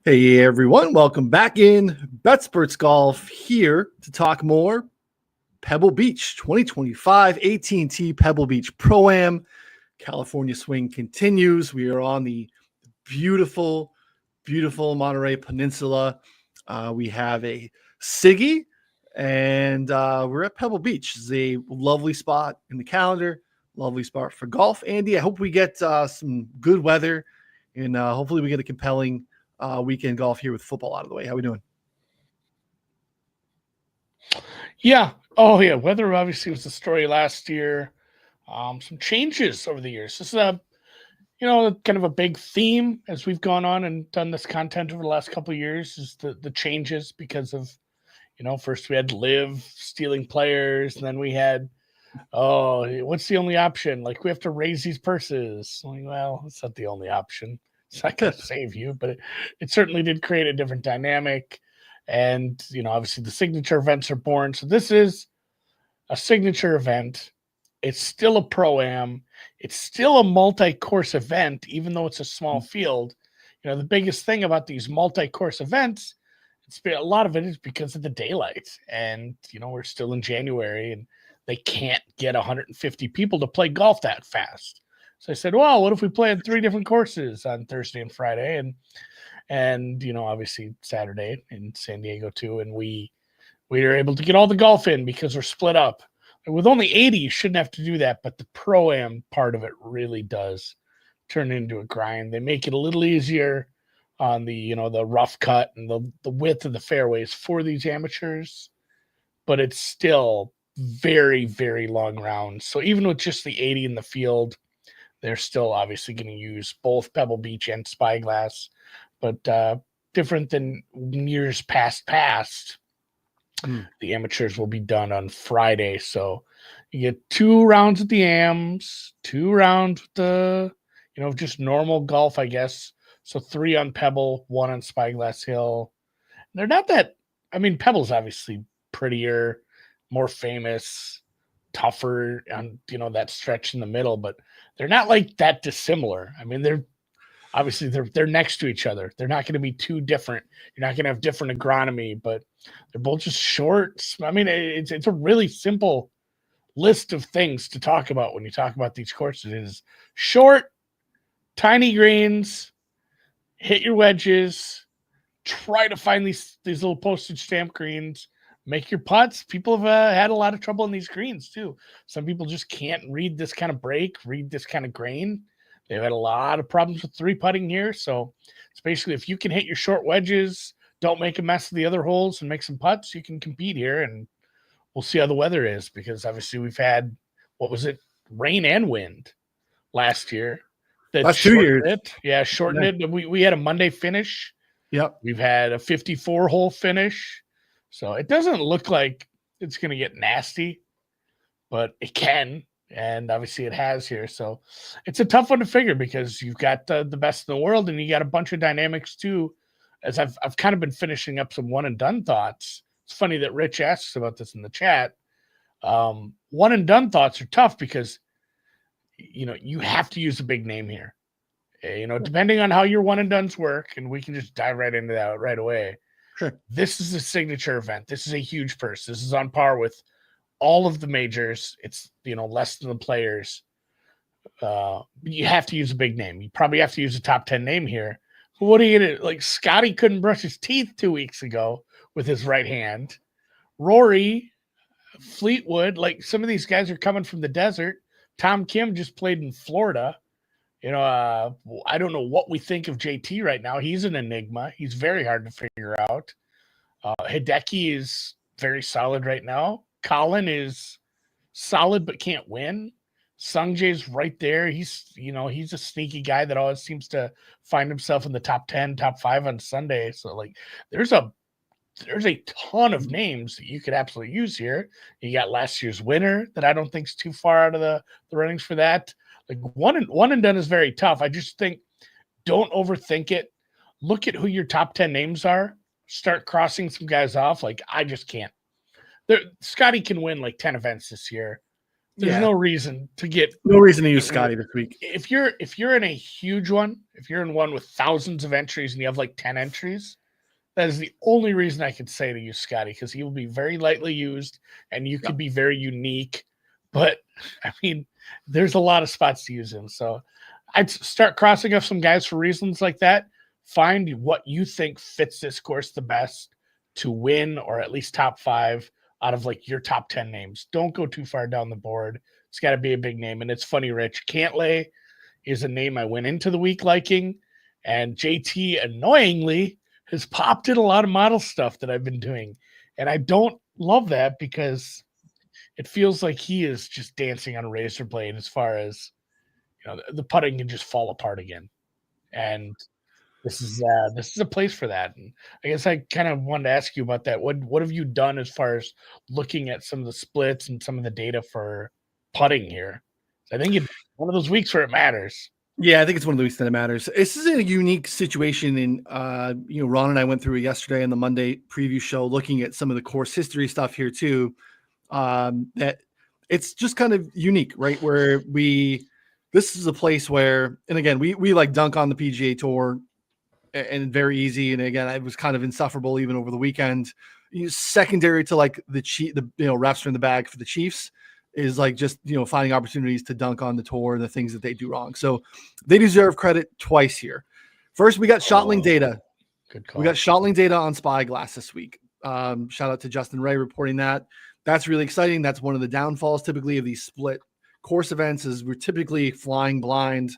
Hey everyone, welcome back in. Betsperts Golf here to talk more Pebble Beach 2025 AT&T Pebble Beach Pro-Am. California swing continues. We are on the beautiful Monterey Peninsula. We have a Siggy, and we're at Pebble Beach. It's a lovely spot in the calendar, lovely spot for golf. Andy, I hope we get some good weather, and hopefully we get a compelling weekend golf here with football out of the way. How we doing? Yeah. Oh, yeah. Weather obviously was the story last year. Some changes over the years. This is kind of a big theme as we've gone on and done this content over the last couple of years is the changes because of, first we had Live stealing players, and then we had, what's the only option? Like, we have to raise these purses. Like, well, it's not the only option. It's not going to save you, but it certainly did create a different dynamic. And, obviously the signature events are born. So this is a signature event. It's still a Pro-Am. It's still a multi-course event, even though it's a small field. The biggest thing about these multi-course events, a lot of it is because of the daylight. And, we're still in January and they can't get 150 people to play golf that fast. So I said, well, what if we played 3 different courses on Thursday and Friday and obviously Saturday in San Diego too. And we were able to get all the golf in because we're split up. With only 80, you shouldn't have to do that, but the Pro-Am part of it really does turn into a grind. They make it a little easier on the, the rough cut and the width of the fairways for these amateurs, but it's still very, very long rounds. So even with just the 80 in the field, they're still obviously going to use both Pebble Beach and Spyglass, but different than years past. The amateurs will be done on Friday. So you get 2 rounds at the AMs, 2 rounds with the, just normal golf, I guess. So 3 on Pebble, 1 on Spyglass Hill. They're not that, Pebble's obviously prettier, more famous, tougher on, that stretch in the middle, but they're not like that dissimilar. They're next to each other. They're not going to be too different. You're not going to have different agronomy, but they're both just short. It's a really simple list of things to talk about when you talk about these courses. It is short, tiny greens, hit your wedges, try to find these little postage stamp greens, make your putts. People have had a lot of trouble in these greens too. Some people just can't read this kind of break, read this kind of grain. They've had a lot of problems with 3 putting here. So it's basically, if you can hit your short wedges, don't make a mess of the other holes and make some putts, you can compete here. And we'll see how the weather is, because obviously we've had, rain and wind last year. Last 2 years. Shortened it. We had a Monday finish. Yep. We've had a 54-hole finish. So it doesn't look like it's going to get nasty, but it can. And obviously it has here. So it's a tough one to figure, because you've got the best in the world and you got a bunch of dynamics too. As I've kind of been finishing up some one and done thoughts. It's funny that Rich asks about this in the chat. One and done thoughts are tough because, you have to use a big name here. Depending on how your one and dones work, and we can just dive right into that right away. Sure. This is a signature event. This is a huge purse. This is on par with all of the majors. It's, less than the players. You have to use a big name. You probably have to use a top 10 name here. But what are you going to, like, Scotty couldn't brush his teeth 2 weeks ago with his right hand. Rory, Fleetwood, like, some of these guys are coming from the desert. Tom Kim just played in Florida. I don't know what we think of JT right now. He's an enigma. He's very hard to figure out. Hideki is very solid right now. Colin is solid but can't win. Sungjae's right there. He's a sneaky guy that always seems to find himself in the top 10, top 5 on Sunday. So, like, there's a ton of names that you could absolutely use here. You got last year's winner that I don't think is too far out of the runnings for that. Like, one and done is very tough. I just think, don't overthink it. Look at who your top 10 names are. Start crossing some guys off. Like, I just can't. Scotty can win like 10 events this year. There's no reason to use Scotty this week. If you're in a huge one, if you're in one with thousands of entries and you have like 10 entries, that is the only reason I could say to use Scotty, because he will be very lightly used and you could be very unique. But I mean, there's a lot of spots to use him. So I'd start crossing off some guys for reasons like that. Find what you think fits this course the best to win, or at least top 5 out of like your top 10 names. Don't go too far down the board. It's got to be a big name. And it's funny, Rich, Cantlay is a name I went into the week liking, and JT annoyingly has popped in a lot of model stuff that I've been doing. And I don't love that, because it feels like he is just dancing on a razor blade as far as, the putting can just fall apart again. And this is a place for that. And I guess I kind of wanted to ask you about that. What have you done as far as looking at some of the splits and some of the data for putting here? I think it's one of those weeks where it matters. Yeah, I think it's one of the weeks that it matters. This is a unique situation. And, Ron and I went through it yesterday on the Monday preview show, looking at some of the course history stuff here too. That it's just kind of unique, right? Where this is a place where, and again, we like dunk on the PGA Tour, and very easy. And again, it was kind of insufferable even over the weekend. Secondary to like the refs are in the bag for the Chiefs is like just, finding opportunities to dunk on the tour and the things that they do wrong. So they deserve credit twice here. First, we got ShotLink data. Good call. We got ShotLink data on Spyglass this week. Shout out to Justin Ray reporting that. That's really exciting. That's one of the downfalls typically of these split course events, is we're typically flying blind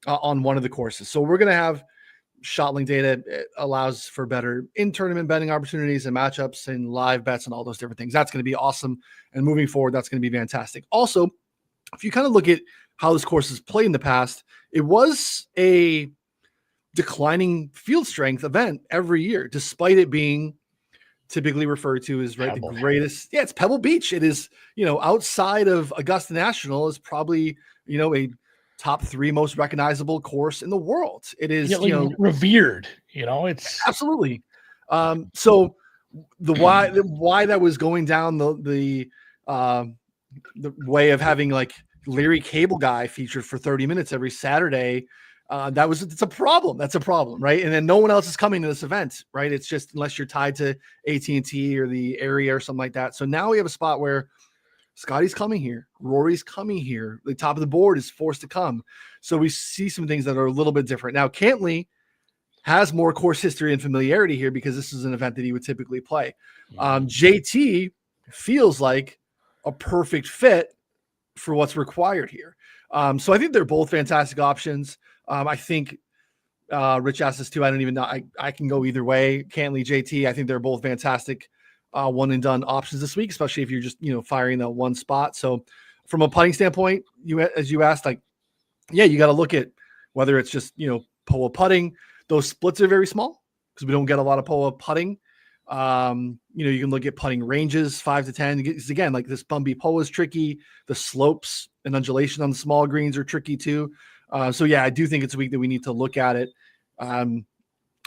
on one of the courses. So we're going to have ShotLink data. It allows for better in-tournament betting opportunities and matchups and live bets and all those different things. That's going to be awesome. And moving forward, that's going to be fantastic. Also, if you kind of look at how this course has played in the past, it was a declining field strength event every year, despite it being typically referred to as the greatest. Yeah, it's Pebble Beach. It is, outside of Augusta National, is probably, a top 3 most recognizable course in the world. It is, revered, it's absolutely. So the why that was going down the way of having like Larry Cable Guy featured for 30 minutes every Saturday, it's a problem. That's a problem, right? And then no one else is coming to this event, right? It's just, unless you're tied to AT&T or the area or something like that. So now we have a spot where Scotty's coming here, Rory's coming here, the top of the board is forced to come. So we see some things that are a little bit different. Now, Cantlay has more course history and familiarity here, because this is an event that he would typically play. JT feels like a perfect fit for what's required here. So I think they're both fantastic options. I think Rich asked us too. I don't even know. I can go either way. Cantlay, JT, I think they're both fantastic one and done options this week, especially if you're just, firing that one spot. So from a putting standpoint, as you asked, like, yeah, you got to look at whether it's just, POA putting. Those splits are very small because we don't get a lot of POA putting. You can look at putting ranges 5 to 10. Because again, like this Bumby POA is tricky. The slopes and undulation on the small greens are tricky too. So yeah, I do think it's a week that we need to look at it.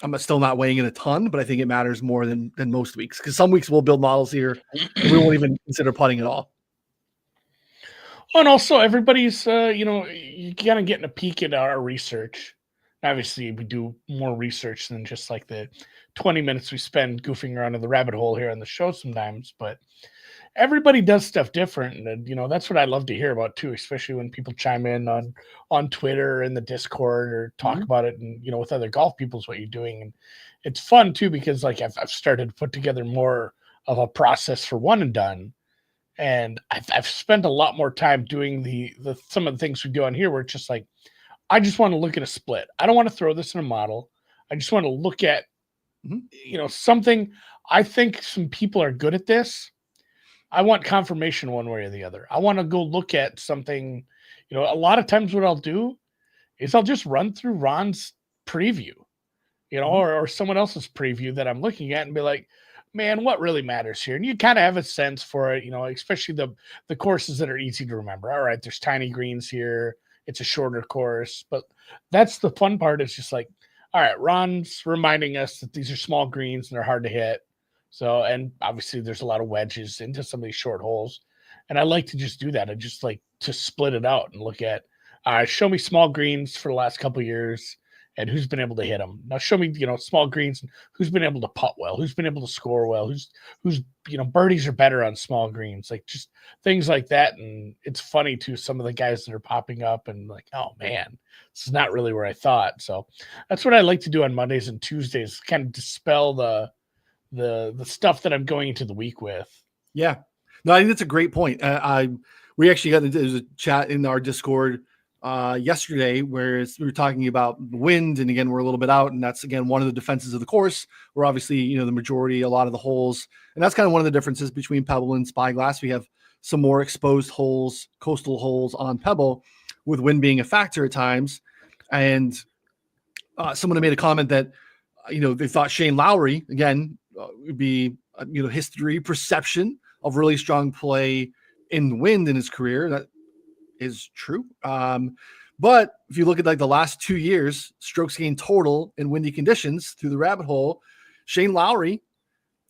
I'm still not weighing in a ton, but I think it matters more than most weeks, because some weeks we'll build models here and we won't even consider putting at all. And also everybody's, you kind of getting a peek at our research. Obviously, we do more research than just like the 20 minutes we spend goofing around in the rabbit hole here on the show sometimes, but everybody does stuff different. And, that's what I love to hear about too, especially when people chime in on Twitter and the Discord, or talk about it and, with other golf people, is what you're doing. And it's fun too, because like I've started to put together more of a process for one and done. And I've spent a lot more time doing the some of the things we do on here, where it's just like, I just want to look at a split. I don't want to throw this in a model. I just want to look at, something. I think some people are good at this. I want confirmation one way or the other. I want to go look at something. A lot of times what I'll do is I'll just run through Ron's preview, or someone else's preview that I'm looking at, and be like, man, what really matters here? And you kind of have a sense for it, especially the courses that are easy to remember. All right, there's tiny greens here. It's a shorter course, but that's the fun part. Is just like, all right, Ron's reminding us that these are small greens and they're hard to hit. So, and obviously there's a lot of wedges into some of these short holes. And I like to just do that. I just like to split it out and look at, show me small greens for the last couple of years and who's been able to hit them. Now show me, small greens and who's been able to putt well, who's been able to score well, who's birdies are better on small greens, like just things like that. And it's funny too, some of the guys that are popping up and like, oh man, this is not really where I thought. So that's what I like to do on Mondays and Tuesdays, kind of dispel the stuff that I'm going into the week with. Yeah, no, I think that's a great point. We actually there's a chat in our Discord yesterday where we were talking about the wind, and again, we're a little bit out, and that's again one of the defenses of the course. We're obviously, the majority, a lot of the holes, and that's kind of one of the differences between Pebble and Spyglass. We have some more exposed holes, coastal holes on Pebble, with wind being a factor at times. And someone had made a comment that they thought Shane Lowry again would be history perception of really strong play in wind in his career. That is true. But if you look at like the last 2 years, strokes gained total in windy conditions through the rabbit hole, Shane Lowry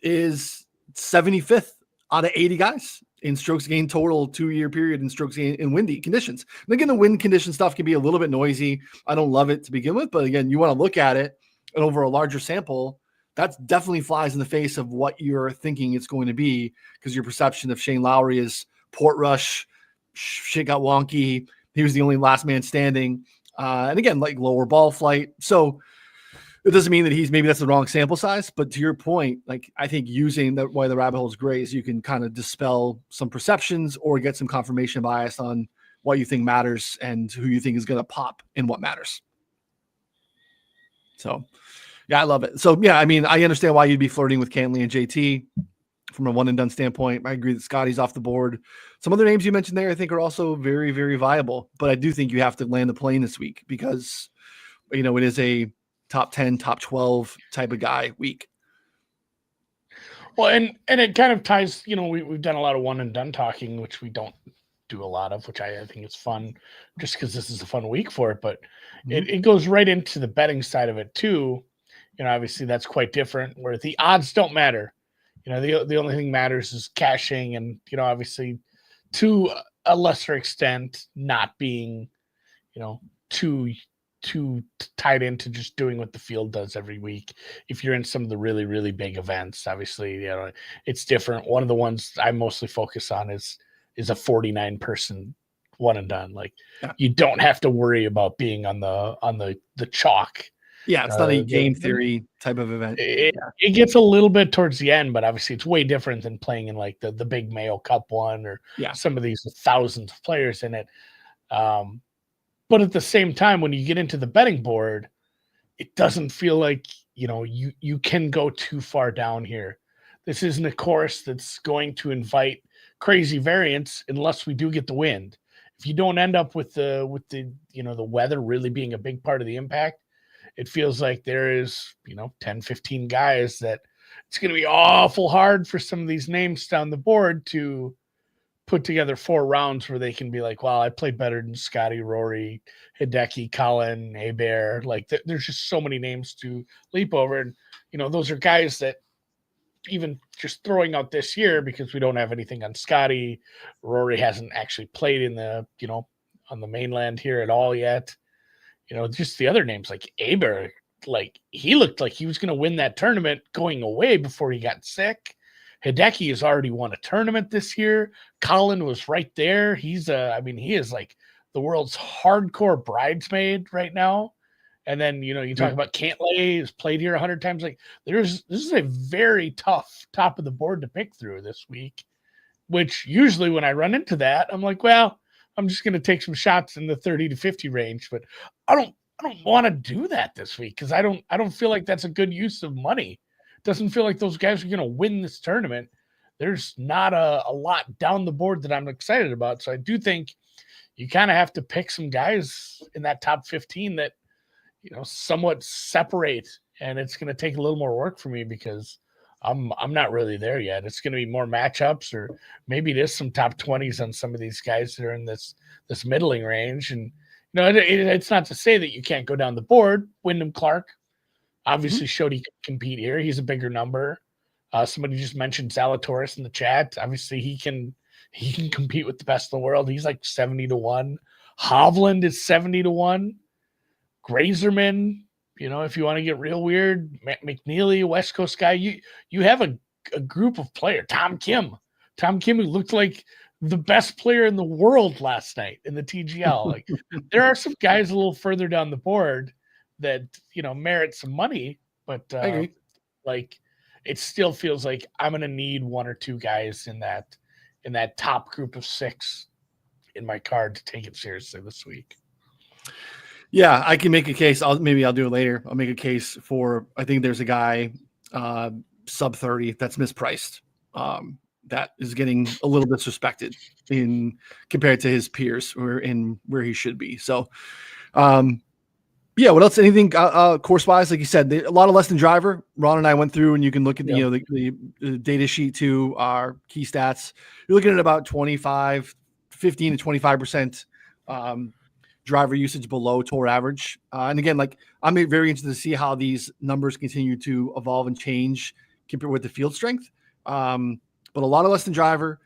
is 75th out of 80 guys in strokes gained total 2-year period in strokes gained in windy conditions. And again, the wind condition stuff can be a little bit noisy. I don't love it to begin with, but again, you want to look at it and over a larger sample, that definitely flies in the face of what you're thinking it's going to be, because your perception of Shane Lowry is Portrush, shit got wonky. He was the only last man standing. And again, like lower ball flight. So it doesn't mean that maybe that's the wrong sample size, but to your point, like I think using why the rabbit hole is great is you can kind of dispel some perceptions or get some confirmation bias on what you think matters and who you think is going to pop in what matters. So yeah, I love it. So yeah, I mean, I understand why you'd be flirting with Cantley and JT from a one and done standpoint. I agree that Scotty's off the board. Some other names you mentioned there, I think, are also very, very viable, but I do think you have to land the plane this week because, it is a top 10, top 12 type of guy week. Well, and it kind of ties, we've done a lot of one and done talking, which we don't do a lot of, which I think is fun just because this is a fun week for it, but it goes right into the betting side of it too. Obviously that's quite different where the odds don't matter. The only thing matters is cashing and, obviously to a lesser extent, not being, too tied into just doing what the field does every week. If you're in some of the really, really big events, obviously, it's different. One of the ones I mostly focus on is a 49 person one and done. Like you don't have to worry about being on the chalk. Yeah, it's not a game theory type of event. It gets a little bit towards the end, but obviously it's way different than playing in like the big Mayo Cup one or some of these with thousands of players in it. But at the same time, when you get into the betting board, it doesn't feel like, you can go too far down here. This isn't a course that's going to invite crazy variance unless we do get the wind. If you don't end up with the the weather really being a big part of the impact, it feels like there is, 10, 15 guys that it's going to be awful hard for some of these names down the board to put together 4 rounds where they can be like, well, I played better than Scotty, Rory, Hideki, Colin, Hebert. Like there's just so many names to leap over. And, those are guys that even just throwing out this year, because we don't have anything on Scotty, Rory hasn't actually played in the, on the mainland here at all yet. Just the other names like Hebert, like he looked like he was going to win that tournament going away before he got sick. Hideki has already won a tournament this year. Colin was right there. he is like the world's hardcore bridesmaid right now. And then, you talk about Cantley has played here 100 times. Like this is a very tough top of the board to pick through this week, which usually when I run into that, I'm like, well, I'm just going to take some shots in the 30 to 50 range, but I don't want to do that this week because I don't feel like that's a good use of money. It doesn't feel like those guys are going to win this tournament. There's not a lot down the board that I'm excited about. So I do think you kind of have to pick some guys in that top 15 that, somewhat separate, and it's going to take a little more work for me because I'm not really there yet. It's going to be more matchups, or maybe it is some top 20s on some of these guys that are in this middling range. And it's not to say that you can't go down the board. Wyndham Clark obviously showed he could compete here. He's a bigger number. Somebody just mentioned Zalatoris in the chat. Obviously, he can he can compete with the best in the world. He's like 70-1. Hovland is 70-1. Grazerman, if you want to get real weird, McNeely, West Coast guy, you have a group of players. Tom Kim, who looked like the best player in the world last night in the TGL. Like, there are some guys a little further down the board that merit some money, but I agree. like, it still feels like I'm gonna need one or two guys in that top group of 6 in my card to take it seriously this week. Yeah, I can make a case. I'll do it later. I'll make a case for, I think there's a guy sub 30 that's mispriced. That is getting a little disrespected compared to his peers where he should be. So, what else? Anything course wise? Like you said, a lot of less than driver. Ron and I went through, and you can look at the data sheet to our key stats. You're looking at about 15 to 25% driver usage below tour average. And again, like, I'm very interested to see how these numbers continue to evolve and change compared with the field strength. But a lot of less than driver,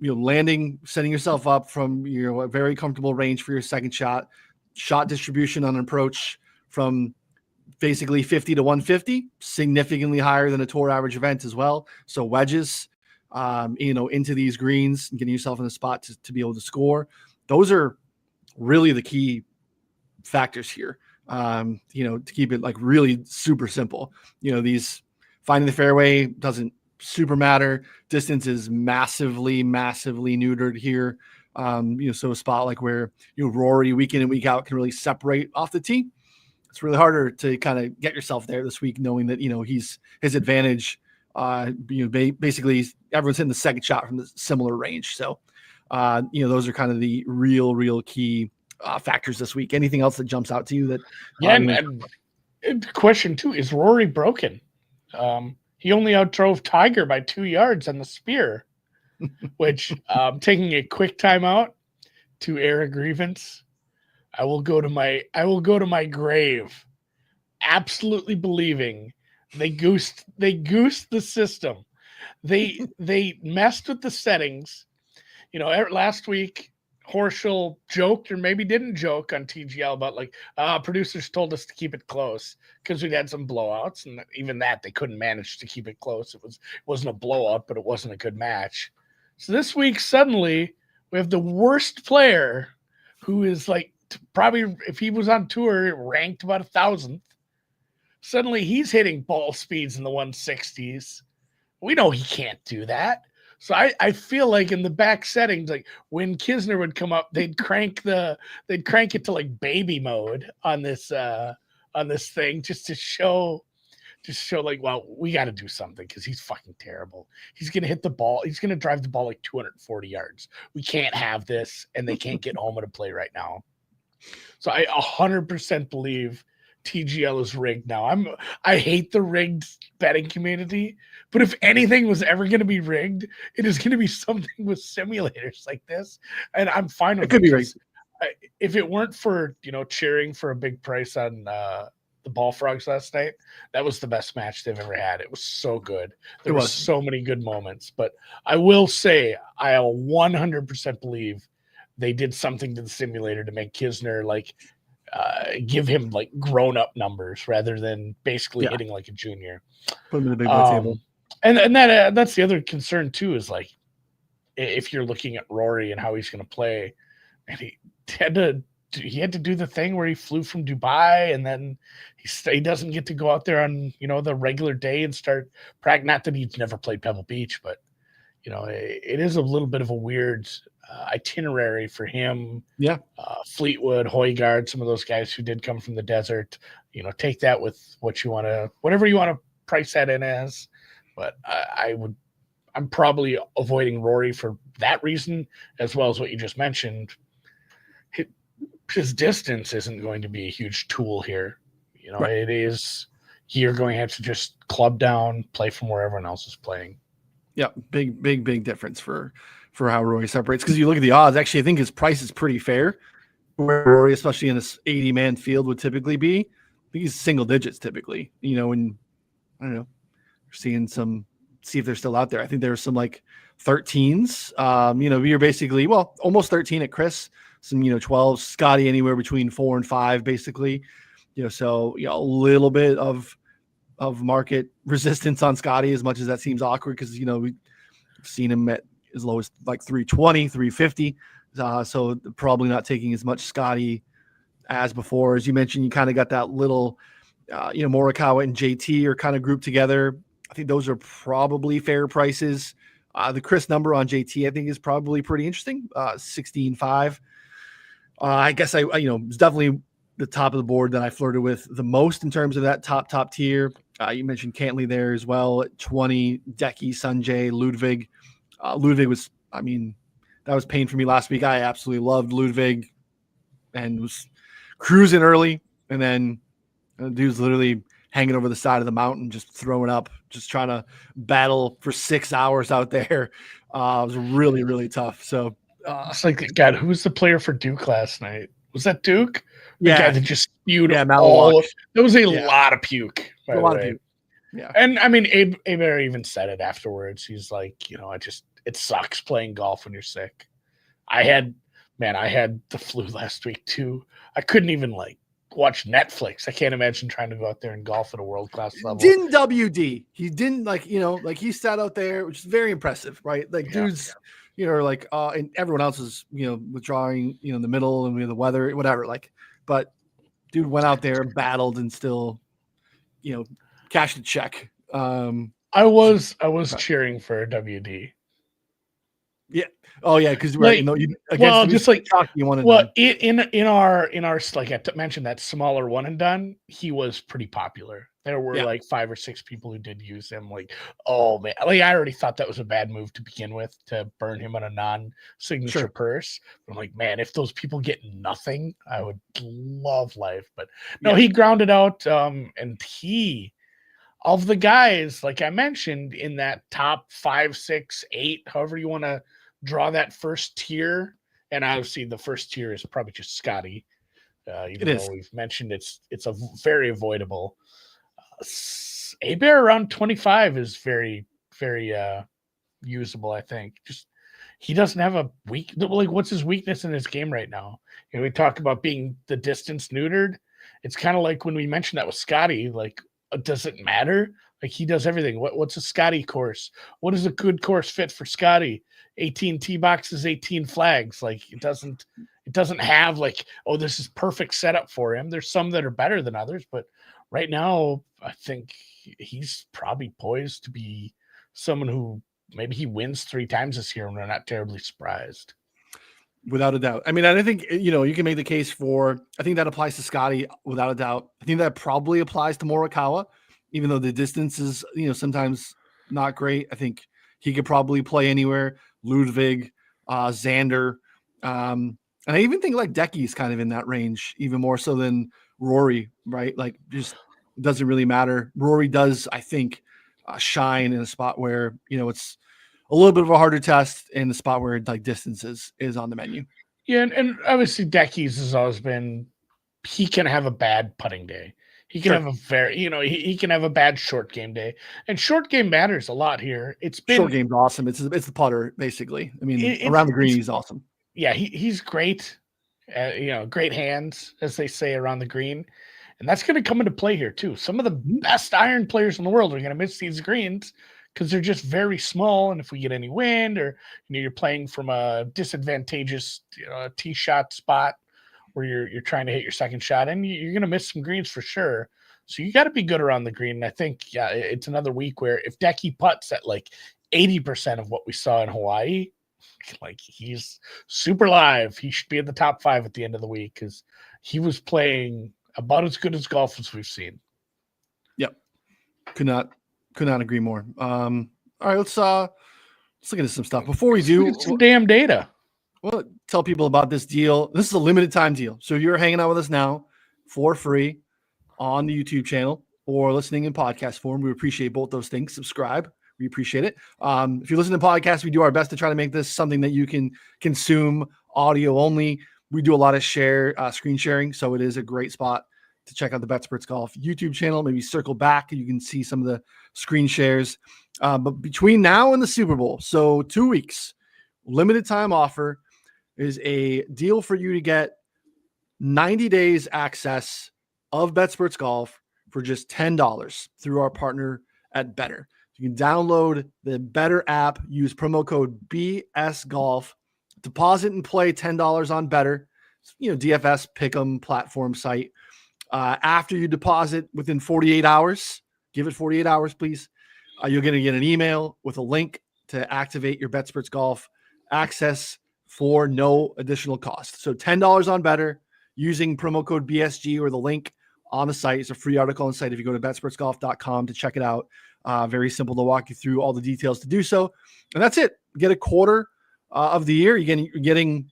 landing, setting yourself up from a very comfortable range for your second shot distribution on an approach from basically 50 to 150, significantly higher than a tour average event as well. So wedges, into these greens and getting yourself in a spot to be able to score. Those are really the key factors here. To keep it like really super simple. These finding the fairway doesn't super matter. Distance is massively neutered here. So a spot like where Rory week in and week out can really separate off the tee. It's really harder to kind of get yourself there this week, knowing that his advantage. Basically everyone's hitting the second shot from the similar range. So those are kind of the real key factors this week. Anything else that jumps out to you that? And question too, is Rory broken? He only outdrove Tiger by 2 yards on the spear, which taking a quick timeout to air a grievance. I will go to my grave, absolutely believing they goosed the system. They messed with the settings. Last week Horschel joked, or maybe didn't joke, on TGL about producers told us to keep it close because we'd had some blowouts, and even that they couldn't manage to keep it close. It wasn't a blowout, but it wasn't a good match. So this week suddenly we have the worst player, who is probably, if he was on tour, ranked about 1,000th. Suddenly he's hitting ball speeds in the 160s. We know he can't do that. So I feel like in the back settings, like when Kisner would come up, they'd crank it to like baby mode on this thing just to show like, well, we got to do something because he's fucking terrible. He's going to hit the ball. He's going to drive the ball like 240 yards. We can't have this, and they can't get home at a play right now. So I 100% believe TGL is rigged now. I hate the rigged betting community, but if anything was ever going to be rigged, it is going to be something with simulators like this, and I'm fine with it. Could be rigged. If it weren't for cheering for a big price on the Ball Frogs last night, that was the best match they've ever had. It was so good. There were so many good moments, but I will say I 100% believe they did something to the simulator to make Kisner give him like grown-up numbers rather than basically hitting like a junior. Put him in the big boy table. And that's the other concern too, is like, if you're looking at Rory and how he's going to play, and he had to do the thing where he flew from Dubai, and then he doesn't get to go out there on the regular day and start practice. Not that he's never played Pebble Beach, but it is a little bit of a weird itinerary for him. Yeah. Fleetwood, Højgaard, some of those guys who did come from the desert, take that with whatever you want to price that in as. But I'm probably avoiding Rory for that reason, as well as what you just mentioned. His distance isn't going to be a huge tool here. Right. It is, you're going to have to just club down, play from where everyone else is playing. Yeah. Big difference for how Rory separates. Because you look at the odds, actually, I think his price is pretty fair. Where Rory, especially in this 80-man field, would typically be. I think he's single digits typically, and I don't know, we're seeing some see if they're still out there. I think there's some like 13s. You're basically, well, almost 13 at Chris, some, 12, Scotty anywhere between 4 and 5, basically. So a little bit of market resistance on Scotty, as much as that seems awkward, because we've seen him at as low as like 320, 350. So probably not taking as much Scotty as before. As you mentioned, you kind of got that little, Morikawa and JT are kind of grouped together. I think those are probably fair prices. The Chris number on JT, I think, is probably pretty interesting. 16.5. I guess it's definitely the top of the board that I flirted with the most in terms of that top tier. You mentioned Cantley there as well at 20. Decky, Sanjay, Ludwig. Ludwig was, that was pain for me last week. I absolutely loved Ludwig and was cruising early, and then the dude's literally hanging over the side of the mountain, just throwing up, just trying to battle for 6 hours out there. It was really, really tough. So it's like, God, who was the player for Duke last night? Was that Duke? The guy that just spewed all. There was a lot of puke. By the way. Yeah. And Abear even said it afterwards. He's like, it sucks playing golf when you're sick. I had the flu last week too. I couldn't even watch Netflix. I can't imagine trying to go out there and golf at a world-class level. Didn't WD. He didn't he sat out there, which is very impressive, right? Dudes, and everyone else is, withdrawing, in the middle, and the weather, whatever, but dude went out there and battled and still, cashed a check. I was cheering for WD. Yeah. Oh yeah, because you wanted. Well, in our I mentioned that smaller one and done, he was pretty popular. There were 5 or 6 people who did use him. Oh man, I already thought that was a bad move to begin with, to burn him on a non-signature purse. But I'm like, man, if those people get nothing, I would love life. But no, he grounded out, and he. Of the guys, like I mentioned, in that top 5, 6, 8, however you want to draw that first tier, and obviously the first tier is probably just Scotty. Even though we've mentioned it's a very avoidable. Abear around 25 is very, very usable. I think just he doesn't have a weak. What's his weakness in his game right now? We talked about being the distance neutered. It's kind of like when we mentioned that with Scotty, does it matter? He does everything. What's a Scotty course? What is a good course fit for Scotty? 18 tee boxes, 18 flags. It doesn't have this is perfect setup for him. There's some that are better than others, but right now I think he's probably poised to be someone who maybe he wins 3 times this year and we're not terribly surprised. Without a doubt. I think, you can make the case for, I think that applies to Scotty without a doubt. I think that probably applies to Morikawa, even though the distance is, sometimes not great. I think he could probably play anywhere. Ludwig, Xander. And I even think Decky's kind of in that range, even more so than Rory, right? Just doesn't really matter. Rory does, I think, shine in a spot where, it's a little bit of a harder test in the spot where distance is on the menu. Yeah, and obviously Decky's has always been, he can have a bad putting day. He can have a very, he can have a bad short game day, and short game matters a lot here. It's been short game's awesome. It's the putter basically. Around the green, he's awesome. Yeah, he's great. Great hands, as they say, around the green, and that's going to come into play here too. Some of the best iron players in the world are going to miss these greens because they're just very small. And if we get any wind, or you're playing from a disadvantageous tee shot spot where you're trying to hit your second shot, and you're going to miss some greens for sure. So you got to be good around the green. And I think it's another week where if Decky putts at 80% of what we saw in Hawaii, he's super live. He should be in the top 5 at the end of the week because he was playing about as good as golf as we've seen. Yep, could not agree more. All right, let's look into some stuff before we do some damn data. Well, tell people about this deal. This is a limited time deal. So if you're hanging out with us now for free on the YouTube channel or listening in podcast form, we appreciate both those things. Subscribe. We appreciate it. If you listen to podcasts, we do our best to try to make this something that you can consume audio only. We do a lot of screen sharing, so it is a great spot to check out the Betsperts Golf YouTube channel. Maybe circle back and you can see some of the screen shares. But between now and the Super Bowl, so 2 weeks, limited time offer is a deal for you to get 90 days access of Betsperts Golf for just $10 through our partner at Better. You can download the Better app, use promo code BSGolf, deposit and play $10 on Better, DFS pick'em platform site. After you deposit within 48 hours, give it 48 hours, please. You're going to get an email with a link to activate your Betsperts Golf access for no additional cost. So $10 on Better using promo code BSG or the link on the site. It's a free article on the site if you go to betspertsgolf.com to check it out. Very simple to walk you through all the details to do so. And that's it. You get a quarter of the year. You're getting,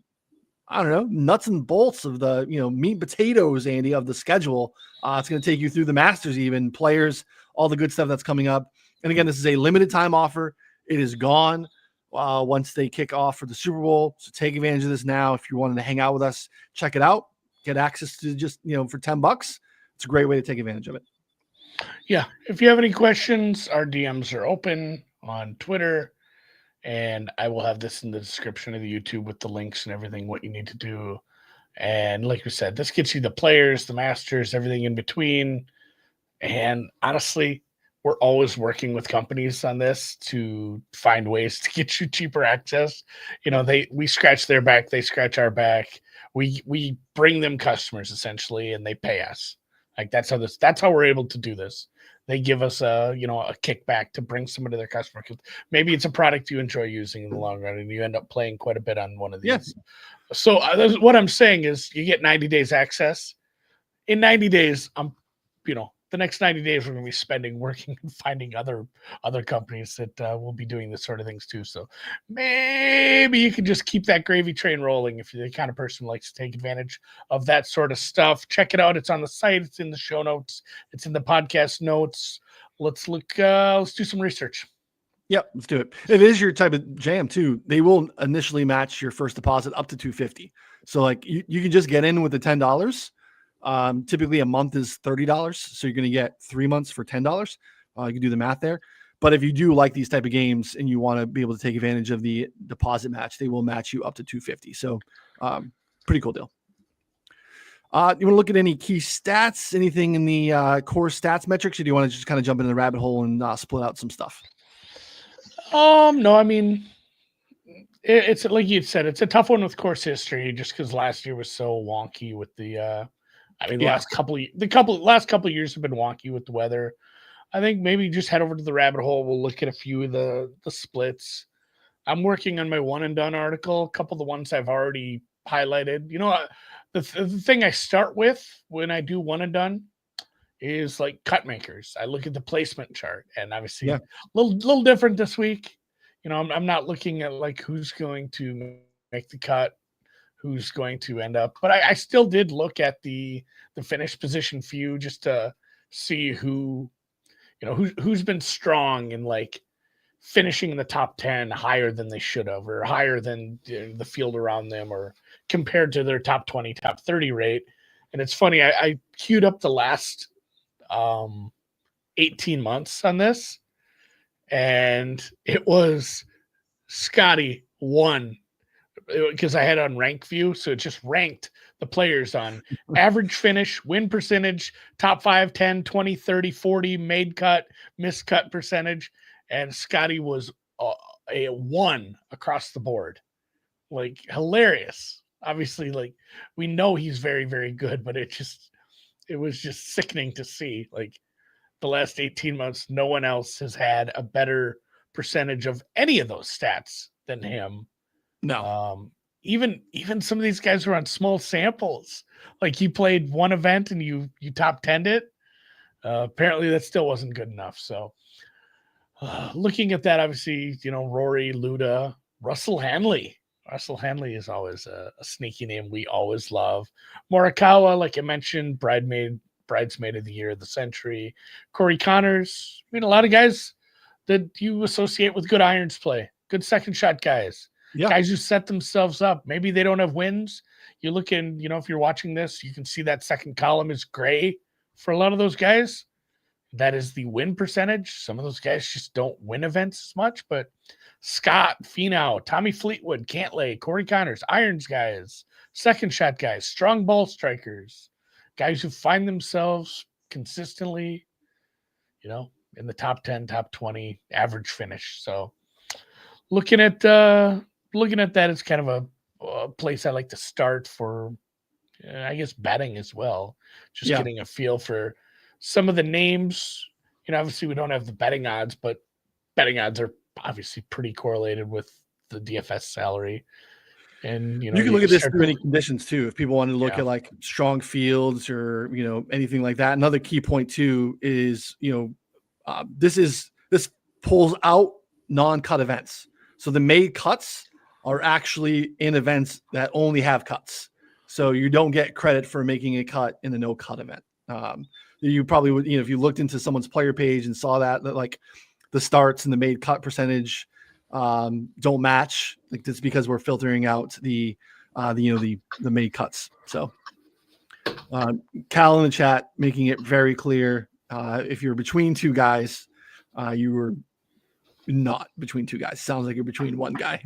I don't know, nuts and bolts of the, meat and potatoes, Andy, of the schedule. It's going to take you through the Masters, even players, all the good stuff that's coming up. And again, this is a limited time offer. It is gone once they kick off for the Super Bowl. So take advantage of this now. If you're wanting to hang out with us, check it out. Get access to just, for $10. It's a great way to take advantage of it. Yeah. If you have any questions, our DMs are open on Twitter, and I will have this in the description of the YouTube with the links and everything, what you need to do. And like we said, this gets you the players, the Masters, everything in between. And honestly, we're always working with companies on this to find ways to get you cheaper access. We scratch their back, they scratch our back. We bring them customers essentially, and they pay us. Like that's how we're able to do this. They give us a kickback to bring somebody to their customer. Maybe it's a product you enjoy using in the long run, and you end up playing quite a bit on one of these. Yes. So what I'm saying is, you get 90 days access. In 90 days, the next 90 days we're going to be spending working and finding other companies that will be doing this sort of things too. So maybe you can just keep that gravy train rolling if you're the kind of person who likes to take advantage of that sort of stuff. Check it out. It's on the site. It's in the show notes. It's in the podcast notes. Let's look. Let's do some research. Yep, let's do it. If it is your type of jam too, they will initially match your first deposit up to $250. So like you can just get in with the $10. Typically a month is $30. So you're going to get 3 months for $10. You can do the math there. But if you do like these type of games and you want to be able to take advantage of the deposit match, they will match you up to $250. So pretty cool deal. You want to look at any key stats, anything in the core stats metrics, or do you want to just kind of jump into the rabbit hole and split out some stuff? No, I mean, it's like you said, it's a tough one with course history just because last year was so wonky with the last couple of years have been wonky with the weather. I think maybe just head over to the rabbit hole. We'll look at a few of the splits. I'm working on my one and done article. A couple of the ones I've already highlighted. The thing I start with when I do one and done is like cut makers. I look at the placement chart, and obviously a little different this week. I'm not looking at like who's going to make the cut, who's going to end up, but I still did look at the finish position few just to see who's been strong in like finishing in the top 10 higher than they should have, or higher than the field around them, or compared to their top 20, top 30 rate. And it's funny, I queued up the last 18 months on this, and it was Scotty 1, because I had on rank view, so it just ranked the players on average finish, win percentage, top 5, 10, 20, 30, 40, made cut, missed cut percentage, and Scotty was a 1 across the board. Like, hilarious. Obviously, like, we know he's very, very good, but it was just sickening to see. Like, the last 18 months, no one else has had a better percentage of any of those stats than him. No. Even some of these guys were on small samples. Like, you played one event and you top 10'd it. Apparently that still wasn't good enough. So looking at that, obviously, Rory, Luda, Russell Hanley. Russell Hanley is always a sneaky name we always love. Morikawa, like I mentioned, bridesmaid of the year of the century. Corey Connors. I mean, a lot of guys that you associate with good irons play, good second shot guys. Yeah. Guys who set themselves up. Maybe they don't have wins. You're looking, if you're watching this, you can see that second column is gray for a lot of those guys. That is the win percentage. Some of those guys just don't win events as much, but Scott, Finau, Tommy Fleetwood, Cantlay, Corey Connors, irons guys, second shot guys, strong ball strikers, guys who find themselves consistently, in the top 10, top 20, average finish. So looking at that is kind of a place I like to start for, I guess, betting as well. Just getting a feel for some of the names. Obviously we don't have the betting odds, but betting odds are obviously pretty correlated with the DFS salary. And, you can look at this through any conditions too. If people want to look at like strong fields or, anything like that. Another key point too is, this pulls out non-cut events. So the made cuts are actually in events that only have cuts. So you don't get credit for making a cut in a no cut event. You probably would, if you looked into someone's player page and saw that like the starts and the made cut percentage don't match. Like that's because we're filtering out the made cuts. So Cal in the chat making it very clear. If you're between two guys, you were not between two guys. Sounds like you're between one guy.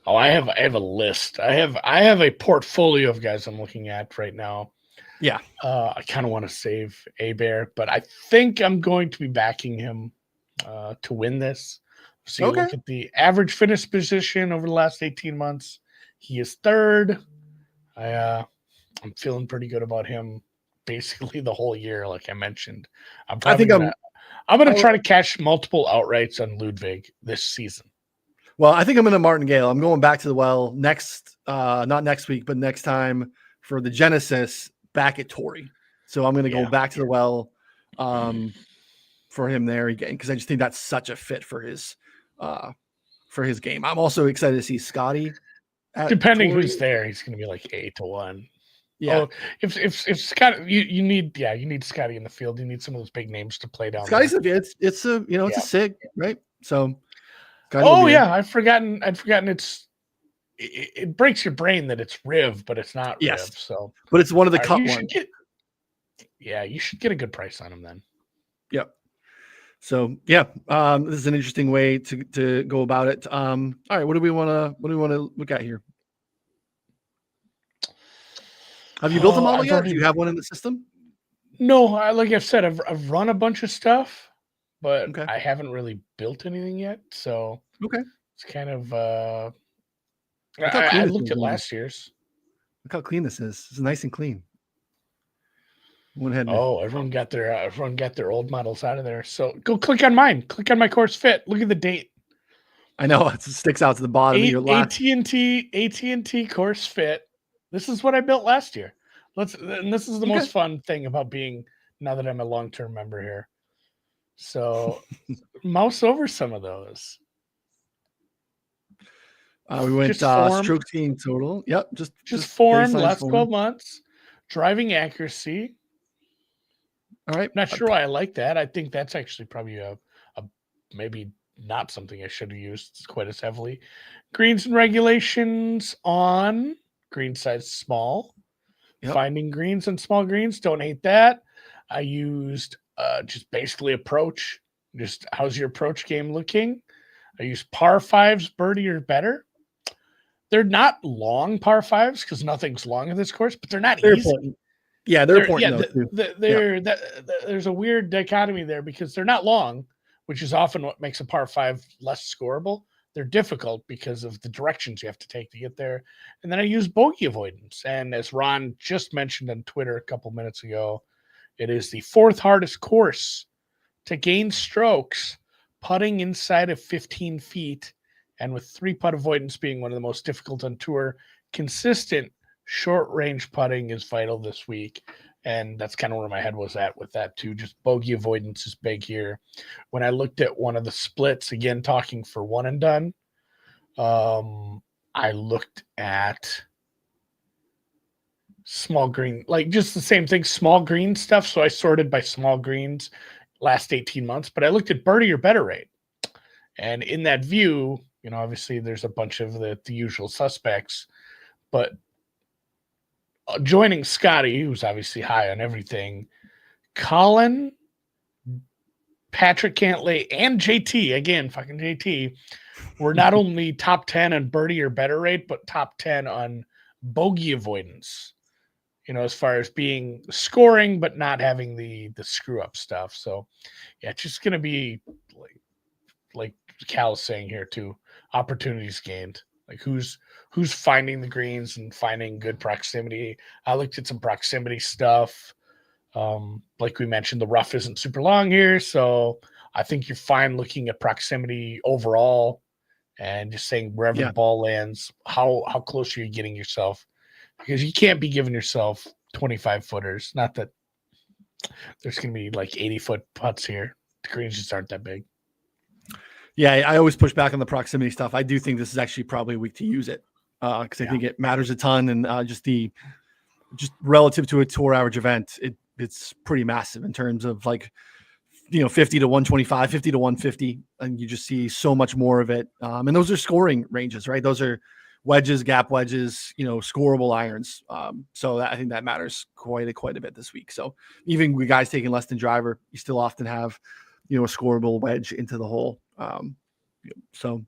I have a list. I have a portfolio of guys I'm looking at right now. Yeah. I kind of want to save Bear, but I think I'm going to be backing him to win this. So you look at the average finish position over the last 18 months. He is third. I'm feeling pretty good about him basically the whole year, like I mentioned. I'm going to try to cash multiple outrights on Ludwig this season. Well, I think I'm going to Martingale. I'm going back to the well not next week, but next time for the Genesis back at Torrey. So I'm going to go back to the well for him there again, because I just think that's such a fit for his game. I'm also excited to see Scotty. Depending who's there, he's going to be like 8-1. Yeah. Oh, if Scott, you need Scotty in the field. You need some of those big names to play down. Scotty's it's a SIG, right? So. I'd forgotten it breaks your brain that it's Riv, but it's not Riv. So, but it's one of the cut ones. You should get a good price on him then. Yep. So this is an interesting way to go about it. All right, what do we want to look at here? Have you built a model yet? Do you have one in the system? No, like I've said, I've run a bunch of stuff. But I haven't really built anything yet, so it's kind of. I looked at last year's. Look how clean this is. It's nice and clean. Went ahead. Everyone got their old models out of there. So go click on mine. Click on my course fit. Look at the date. I know it sticks out to the bottom of your last. AT&T course fit. This is what I built last year. And this is the most fun thing about being now that I'm a long-term member here. So mouse over some of those. We went stroke team total. Yep. Just form last 12 months. Driving accuracy. All right. Not sure why I like that. I think that's actually probably a maybe not something I should have used quite as heavily. Greens and regulations on green size small. Yep. Finding greens and small greens. Don't hate that. I used just basically approach. Just how's your approach game looking? I use par fives, birdie or better. They're not long par fives because nothing's long in this course, but they're not easy. Important. Yeah, they're important. There's a weird dichotomy there because they're not long, which is often what makes a par five less scoreable. They're difficult because of the directions you have to take to get there. And then I use bogey avoidance. And as Ron just mentioned on Twitter a couple minutes ago, it is the fourth hardest course to gain strokes putting inside of 15 feet, and with 3-putt avoidance being one of the most difficult on tour. Consistent short-range putting is vital this week, and that's kind of where my head was at with that too. Just bogey avoidance is big here. When I looked at one of the splits, again, talking for one and done, I looked at small green, like just the same thing, small green stuff. So I sorted by small greens last 18 months, but I looked at birdie or better rate. And in that view, Obviously there's a bunch of the usual suspects, but joining Scotty, who's obviously high on everything, Colin, Patrick Cantlay, and JT, again, fucking JT, were not only top 10 on birdie or better rate, but top 10 on bogey avoidance, as far as being scoring, but not having the screw up stuff. So yeah, it's just going to be like Cal's saying here too, opportunities gained. Like who's finding the greens and finding good proximity. I looked at some proximity stuff. Like we mentioned, the rough isn't super long here, so I think you're fine looking at proximity overall and just saying wherever the ball lands, how close are you getting yourself? Because you can't be giving yourself 25 footers. Not that there's going to be like 80-foot putts here. The greens just aren't that big. Yeah, I always push back on the proximity stuff. I do think this is actually probably a week to use it because I think it matters a ton, and just relative to a tour average event, it's pretty massive in terms of 50 to 125, 50 to 150, and you just see so much more of it. And those are scoring ranges, right? Those are wedges, gap wedges, scoreable irons. So I think that matters quite a bit this week. So even with guys taking less than driver, you still often have a scoreable wedge into the hole. So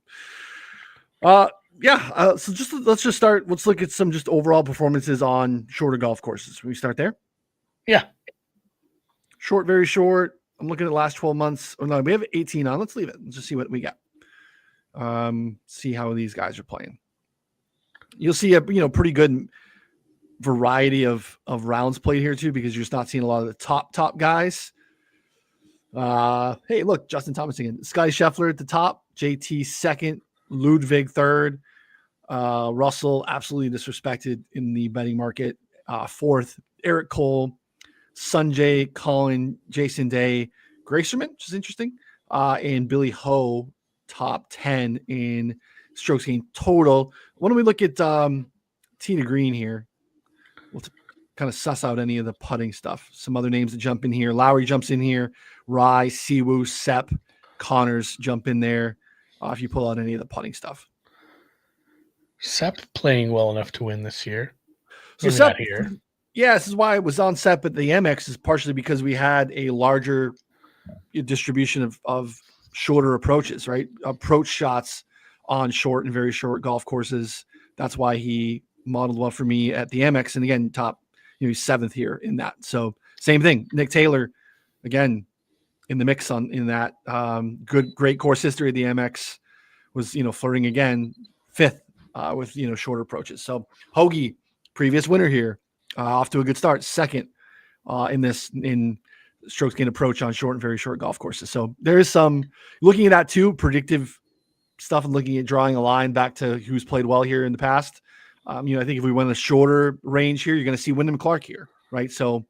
let's just start. Let's look at some just overall performances on shorter golf courses. Can we start there? Yeah. Short, very short. I'm looking at the last 12 months. Oh no, we have 18 on. Let's leave it. Let's just see what we got. See how these guys are playing. You'll see a pretty good variety of rounds played here too, because you're just not seeing a lot of the top guys. Hey, look, Justin Thomas again. Scotty Scheffler at the top, JT second, Ludwig third, Russell absolutely disrespected in the betting market. Fourth, Eric Cole, Sunjay, Colin, Jason Day, Gracerman, which is interesting, and Billy Ho top 10 in strokes gained total. Why don't we look at tee to green here? We'll kind of suss out any of the putting stuff. Some other names that jump in here. Lowry jumps in here. Rye, Siwoo, Sepp, Connors jump in there if you pull out any of the putting stuff. Sepp playing well enough to win this year. So Maybe Sepp, not here. Yeah, this is why it was on Sepp at the MX, is partially because we had a larger distribution of shorter approaches, right? Approach shots on short and very short golf courses. That's why he modeled well for me at the MX. And again, top, he's seventh here in that. So same thing. Nick Taylor, again, in the mix in that. Great course history at the MX, was, flirting again, fifth with, shorter approaches. So Hoagie, previous winner here, off to a good start, second in strokes gained approach on short and very short golf courses. So there is some looking at that too, predictive stuff, and looking at drawing a line back to who's played well here in the past. I think if we went a shorter range here, you're going to see Wyndham Clark here, right? So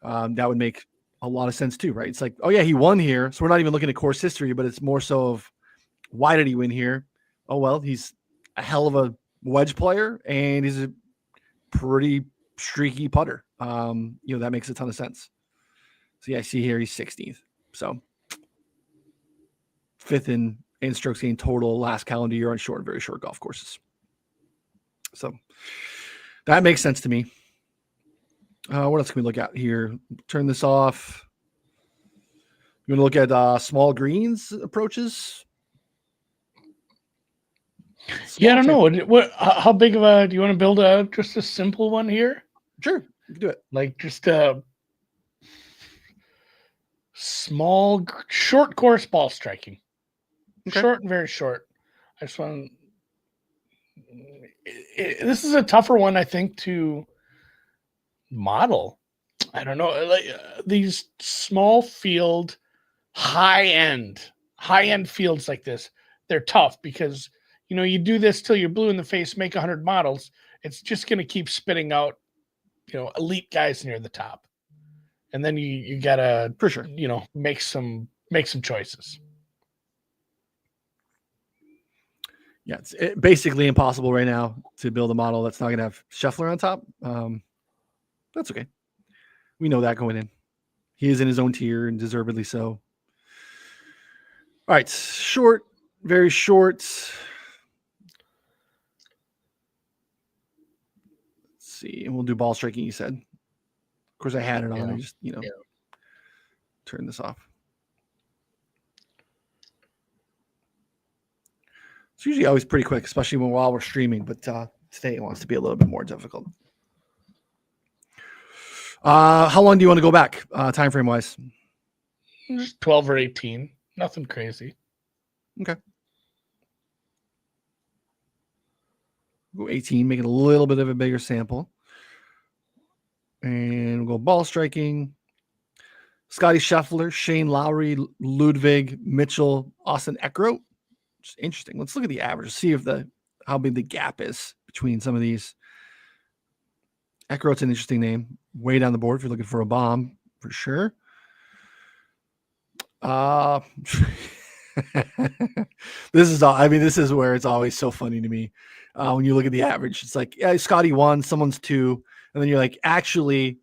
that would make a lot of sense too, right? It's like, oh yeah, he won here. So we're not even looking at course history, but it's more so of why did he win here? Oh, well, he's a hell of a wedge player and he's a pretty streaky putter. That makes a ton of sense. So yeah, I see here he's 16th. So fifth in strokes gained total last calendar year on short and very short golf courses. So that makes sense to me. What else can we look at here? Turn this off. You want to look at small greens approaches? I don't know. How big of a, do you want to build just a simple one here? Sure, you can do it. Like just a small, short course ball striking. Okay. Short and very short. I just want this is a tougher one, I think, to model. I don't know. Like these small field, high end fields like this, they're tough because, you do this till you're blue in the face, make 100 models. It's just going to keep spitting out, elite guys near the top. And then you got to, for sure, make some choices. Yeah, it's basically impossible right now to build a model that's not going to have Scheffler on top. That's okay. We know that going in. He is in his own tier and deservedly so. All right, short very short. Let's see, and we'll do ball striking. You said. Of course, I had it on. I just turn this off. It's usually always pretty quick, especially while we're streaming. But today it wants to be a little bit more difficult. How long do you want to go back, time frame wise? Just 12 or 18. Nothing crazy. Okay. Go 18, make it a little bit of a bigger sample. And we'll go ball striking. Scotty Scheffler, Shane Lowry, Ludwig, Mitchell, Austin Eckroat. Just interesting. Let's look at the average. See if how big the gap is between some of these. Eckroat's an interesting name. Way down the board if you're looking for a bomb, for sure. This is where it's always so funny to me. When you look at the average, it's like, yeah, Scotty won, someone's 2, and then you're like, actually,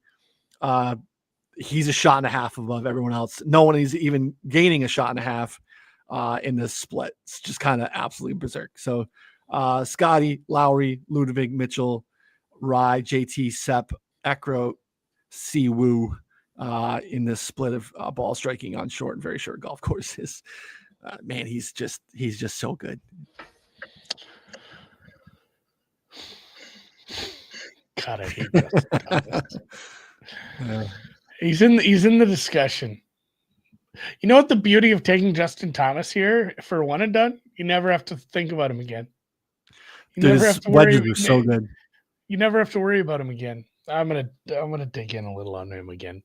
he's a shot and a half above everyone else. No one is even gaining a shot and a half in this split. It's just kind of absolutely berserk. So Scotty, Lowry, Ludwig, Mitchell, Rye, JT, Sepp, Eckroat, Siwoo in this split of ball striking on short and very short golf courses. Man, he's just so good. God, I hate Justin Thomas. He's in the discussion. You know what the beauty of taking Justin Thomas here for one and done? You never have to think about him again. You Dude, never his have to worry. wedges are so good. You never have to worry about him again. I'm gonna dig in a little on him again.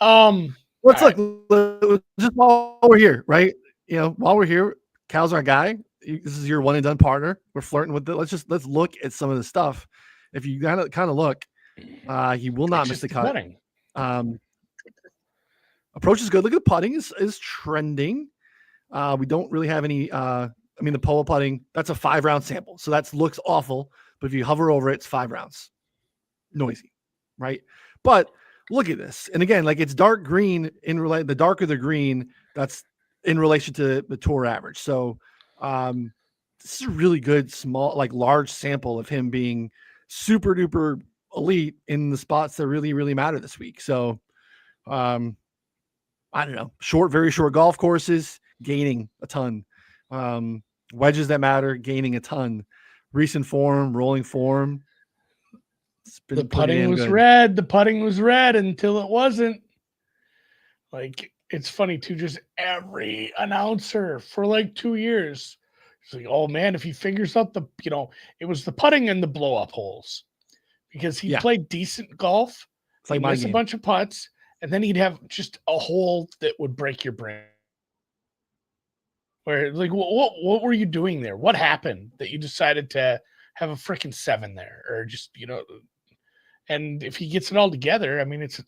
Let's look just while we're here, right? While we're here, Cal's our guy. This is your one and done partner. We're flirting with it. Let's look at some of the stuff. If you kind of look, he will not miss the cut. Approach is good. Look at the putting is trending. We don't really have any. The polo putting, that's a 5-round sample, so that looks awful. But if you hover over it, it's 5 rounds. Noisy, right? But look at this, and again, like it's dark green the darker the green, that's in relation to the tour average. So this is a really good large sample of him being super duper elite in the spots that really, really matter this week. So I don't know, very short golf courses, gaining a ton. Wedges that matter, gaining a ton. Recent form, rolling form. The putting was red. The putting was red until it wasn't. Like, it's funny too, just every announcer for like 2 years. It's like, oh man, if he figures out it was the putting and the blow up holes. Because he played decent golf. It's like he'd miss a bunch of putts, and then he'd have just a hole that would break your brain. Where like, what were you doing there? What happened that you decided to have a freaking 7 there, or just And if he gets it all together, I mean, it's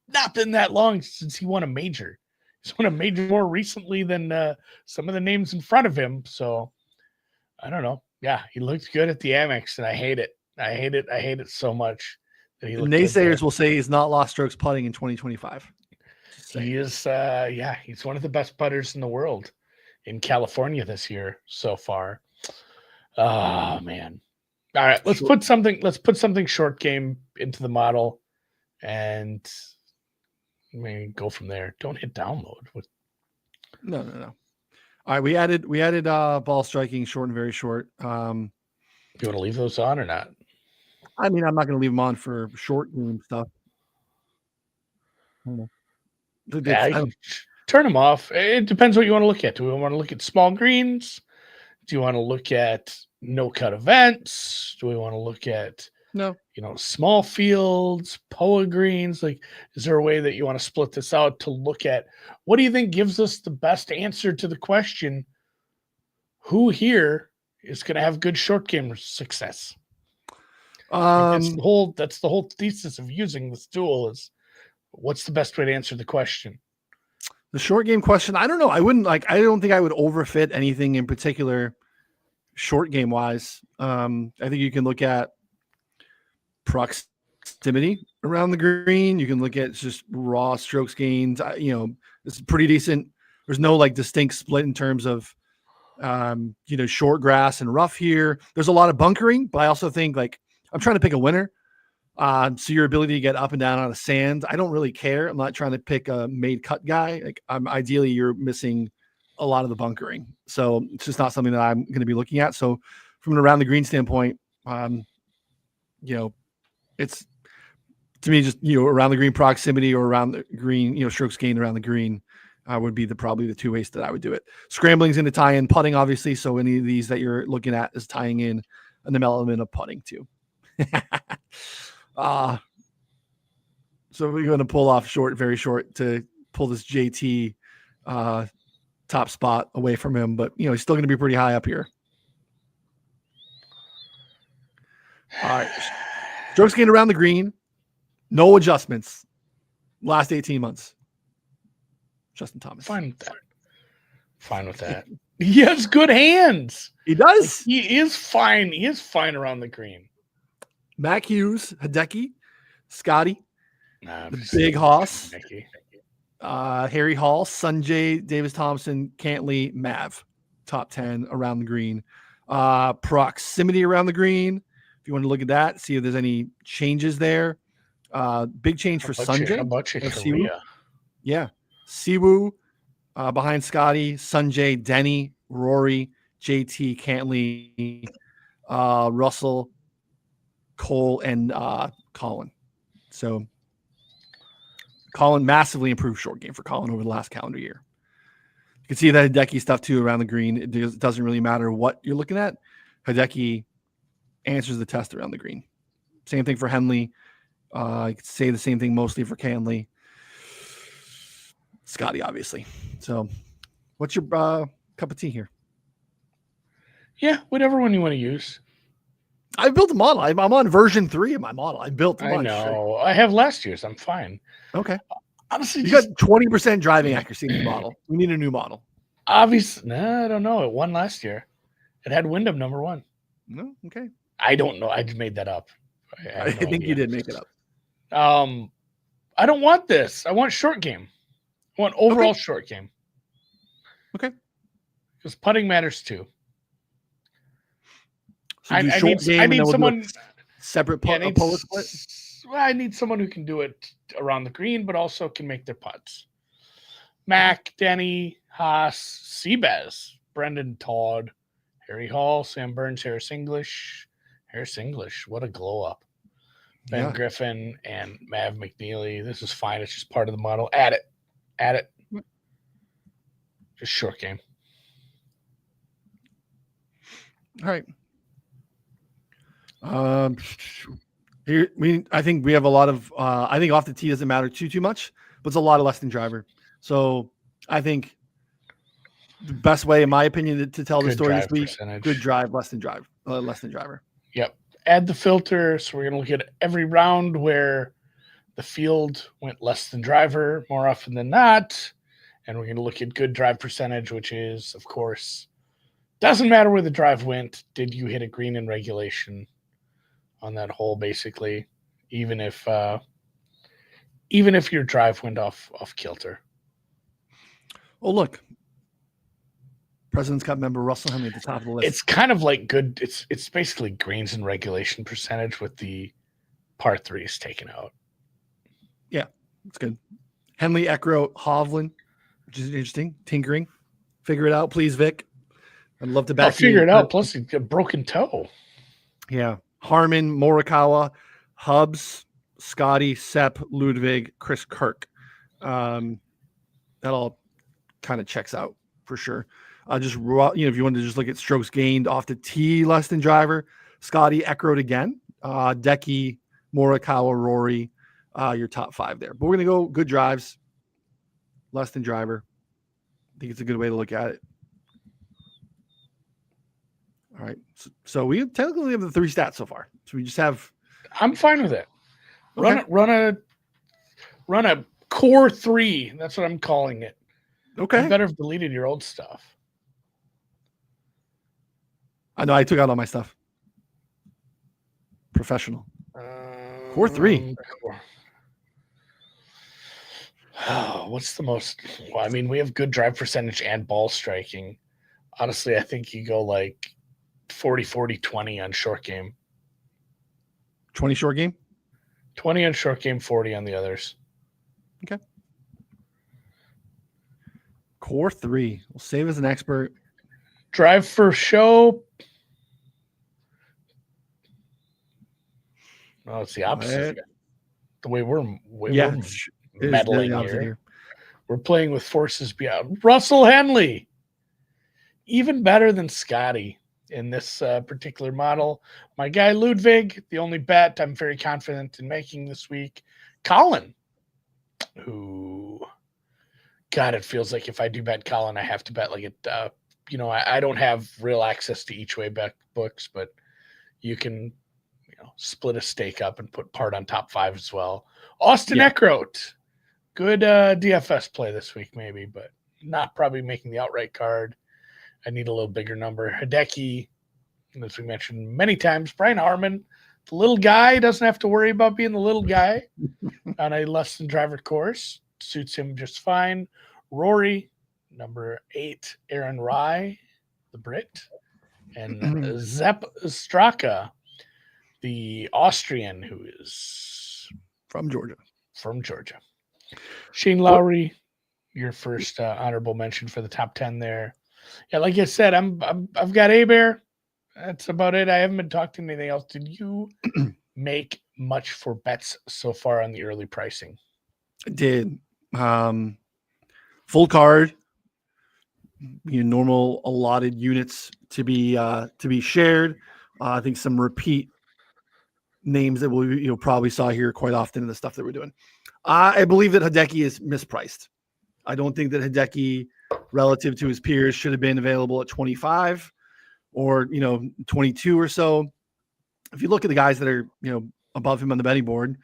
not been that long since he won a major. He's won a major more recently than some of the names in front of him. So I don't know. Yeah, he looked good at the Amex, and I hate it. I hate it so much. That he naysayers will say he's not lost strokes putting in 2025. He is. He's one of the best putters in the world in California this year so far. Oh man. All right, let's put something short game into the model, and maybe go from there. Don't hit download. No. All right, we added ball striking short and very short. You want to leave those on or not? I mean, I'm not going to leave them on for short game stuff. Turn them off. It depends what you want to look at. Do we want to look at small greens? Do you want to look at no cut events? Do we want to look at small fields, POA greens? Like, is there a way that you want to split this out to look at what do you think gives us the best answer to the question, who here is going to have good short game success? That's the whole thesis of using this tool is what's the best way to answer the question. The short game question, I don't know. I don't think I would overfit anything in particular short game wise. I think you can look at proximity around the green. You can look at just raw strokes gains. It's pretty decent. There's no distinct split in terms of Short grass and rough here. There's a lot of bunkering, but I also think like I'm trying to pick a winner. So your ability to get up and down on the sand, I don't really care. I'm not trying to pick a made cut guy. Like ideally you're missing a lot of the bunkering. So it's just not something that I'm going to be looking at. So from an around the green standpoint, it's to me just, around the green proximity or around the green, strokes gained around the green would be probably the two ways that I would do it. Scrambling's in the tie in, putting obviously. So any of these that you're looking at is tying in an element of putting too. So we're going to pull off very short to pull this JT top spot away from him, but he's still going to be pretty high up here. All right. Strokes gained around the green. No adjustments. Last 18 months. Justin Thomas. Fine with that. He has good hands. He does. He is fine. He is fine around the green. Mac Hughes, Hideki, Scotty, the Big Hoss, Harry Hall, Sanjay, Davis Thompson, Cantley, Mav. Top 10 around the green. Proximity around the green. If you want to look at that, see if there's any changes there. Big change for Sanjay. How about you, Korea? Yeah. Siwoo behind Scotty, Sanjay, Denny, Rory, JT, Cantley, Russell, Cole, and Colin. So Colin massively improved short game for Colin over the last calendar year. You can see that Hideki stuff too around the green. It doesn't really matter what you're looking at. Hideki answers the test around the green. Same thing for Henley. I could say the same thing mostly for Cantley. Scotty, obviously. So what's your cup of tea here? Yeah, whatever one you want to use. I built a model. I'm on version 3 of my model. I built a bunch. I know. I have last year's. I'm fine. Okay. Honestly, you got 20% driving accuracy in the model. We need a new model. Obviously, I don't know. It won last year. It had Wyndham number 1. No, okay. I don't know. I just made that up. I think you did make it up. I don't want this. I want short game. I want overall short game. Okay. Because putting matters too. So I need someone separate polo split. Well, I need someone who can do it around the green, but also can make their putts. Mac, Denny, Haas, Seabez, Brendan Todd, Harry Hall, Sam Burns, Harris English. What a glow up. Ben Griffin and Mav McNeely. This is fine. It's just part of the model. Add it. Just short game. All right. I think we have a lot of. I think off the tee doesn't matter too much, but it's a lot of less than driver. So I think the best way, in my opinion, to tell the story this week: good drive, less than driver. Yep. Add the filter. So we're going to look at every round where the field went less than driver more often than not. And we're going to look at good drive percentage, which is, of course, doesn't matter where the drive went. Did you hit a green in regulation on that hole, basically, even if your drive went off kilter? Well, look. President's Cup member Russell Henley at the top of the list. It's kind of like good. It's basically greens and regulation percentage with the par 3s taken out. Yeah, it's good. Henley, Eckroat, Hovland, which is interesting. Tinkering. Figure it out, please, Vic. I'd love to back figure it out. Plus, he got a broken toe. Yeah. Harmon, Morikawa, Hubbs, Scotty, Sepp, Ludwig, Chris Kirk. That all kind of checks out for sure. If you wanted to just look at strokes gained off the tee, less than driver, Scotty, Eckroat again, Decky, Morikawa, Rory, your top 5 there. But we're going to go good drives, less than driver. I think it's a good way to look at it. All right. So we technically have the 3 stats so far. So we just have. I'm fine with it. Run a core 3. That's what I'm calling it. Okay. You better have deleted your old stuff. I know. I took out all my stuff. Professional. Core 3. What's the most? Well, I mean, we have good drive percentage and ball striking. Honestly, I think you go like 40-40-20 on short game. 20 short game? 20 on short game, 40 on the others. Okay. Core 3. We'll save as an expert. Drive for show. No, it's the opposite. The way we're meddling here. We're playing with forces beyond. Russell Henley. Even better than Scotty in this particular model. My guy Ludwig, the only bet I'm very confident in making this week. Colin, who, God, it feels like if I do bet Colin, I have to bet like it. I don't have real access to each way bet books, but you can, split a stake up and put part on top 5 as well. Austin Eckroat, good DFS play this week, maybe, but not probably making the outright card. I need a little bigger number. Hideki, as we mentioned many times, Brian Harmon, the little guy, doesn't have to worry about being the little guy on a less than driver course. Suits him just fine. Rory, number 8, Aaron Rye, the Brit, and Zepp Straka, the Austrian, who is from Georgia. Shane Lowry, your first honorable mention for the top 10 there. Yeah, like I said, I've got A-Bear. That's about it. I haven't been talking to anything else. Did you make much for bets so far on the early pricing? I did. Full card. Normal allotted units to be shared. I think some repeat names that we probably saw here quite often in the stuff that we're doing. I believe that Hideki is mispriced. I don't think that Hideki, relative to his peers, should have been available at 25 or 22 or so. If you look at the guys that are above him on the betting board,